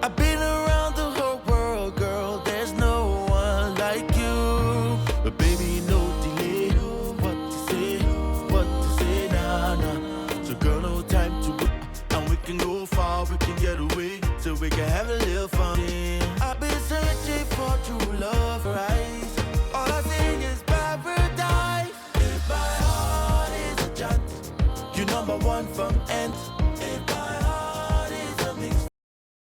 I've been around the whole world, girl, there's no one like you. But baby, no delay. What to say, nah, nah. So girl, no time to wait. And we can go far, we can get away, so we can have a little fun. I've been searching for true love, right? All I sing is paradise. If my heart is a giant, you number one from end